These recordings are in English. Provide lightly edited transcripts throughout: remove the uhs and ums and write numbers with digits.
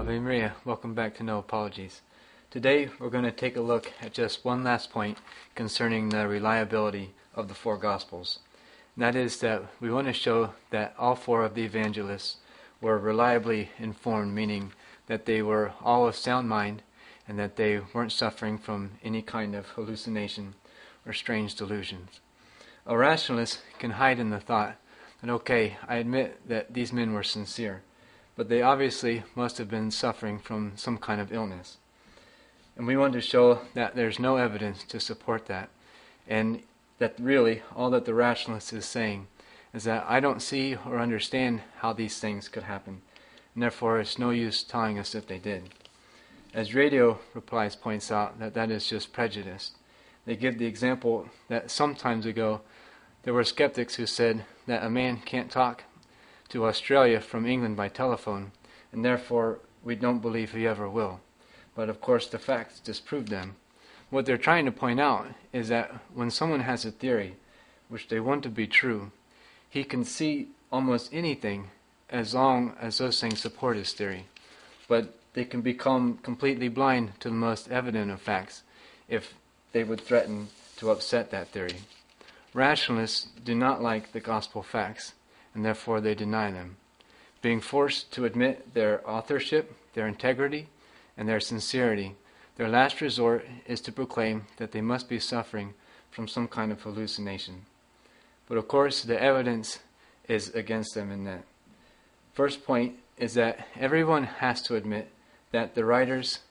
Ave Maria, welcome back to No Apologies. Today we're going to take a look at just one last point concerning the reliability of the four Gospels. And that is that we want to show that all four of the evangelists were reliably informed, meaning that they were all of sound mind and that they weren't suffering from any kind of hallucination or strange delusions. A rationalist can hide in the thought that, okay, I admit that these men were sincere, but they obviously must have been suffering from some kind of illness. And we want to show that there's no evidence to support that, and that really all that the rationalist is saying is that I don't see or understand how these things could happen, and therefore it's no use telling us if they did. As Radio Replies points out, that is just prejudice. They give the example that some times ago there were skeptics who said that a man can't talk to Australia from England by telephone, and therefore we don't believe he ever will. But of course the facts disprove them. What they're trying to point out is that when someone has a theory, which they want to be true, he can see almost anything as long as those things support his theory. But they can become completely blind to the most evident of facts if they would threaten to upset that theory. Rationalists do not like the gospel facts, and therefore they deny them. Being forced to admit their authorship, their integrity, and their sincerity, their last resort is to proclaim that they must be suffering from some kind of hallucination. But of course, the evidence is against them in that. First point is that everyone has to admit that the writers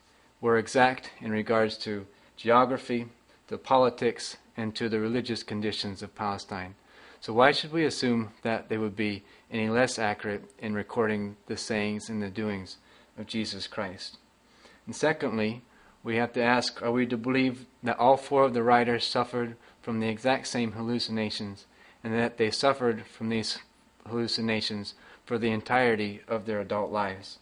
were exact in regards to geography, to politics, and to the religious conditions of Palestine. So why should we assume that they would be any less accurate in recording the sayings and the doings of Jesus Christ? And secondly, we have to ask, are we to believe that all four of the writers suffered from the exact same hallucinations, and that they suffered from these hallucinations for the entirety of their adult lives?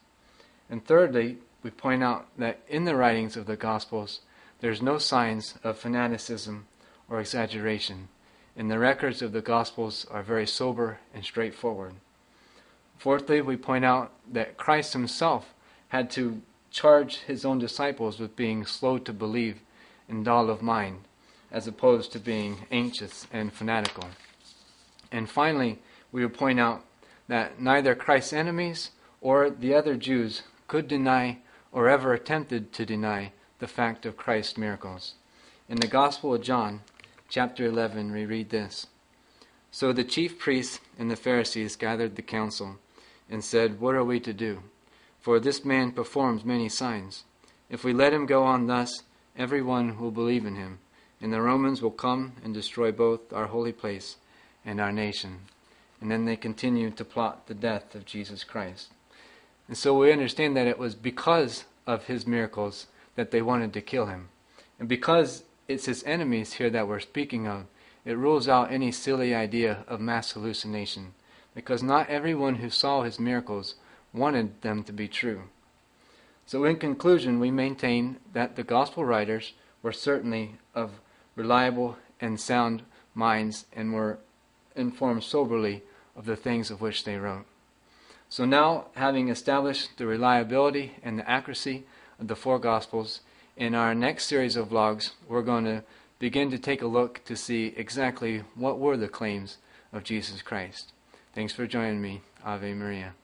And thirdly, we point out that in the writings of the Gospels, there's no signs of fanaticism or exaggeration, and the records of the Gospels are very sober and straightforward. Fourthly, we point out that Christ himself had to charge his own disciples with being slow to believe and dull of mind, as opposed to being anxious and fanatical. And finally, we will point out that neither Christ's enemies or the other Jews could deny or ever attempted to deny the fact of Christ's miracles. In the Gospel of John, chapter 11, we read this: So the chief priests and the Pharisees gathered the council and said, "What are we to do? For this man performs many signs. If we let him go on thus, everyone will believe in him, and the Romans will come and destroy both our holy place and our nation." And then they continue to plot the death of Jesus Christ. And so we understand that it was because of his miracles that they wanted to kill him. And because it's his enemies here that we're speaking of, it rules out any silly idea of mass hallucination, because not everyone who saw his miracles wanted them to be true. So in conclusion, we maintain that the gospel writers were certainly of reliable and sound minds and were informed soberly of the things of which they wrote. So now, having established the reliability and the accuracy of the four Gospels, in our next series of vlogs, we're going to begin to take a look to see exactly what were the claims of Jesus Christ. Thanks for joining me. Ave Maria.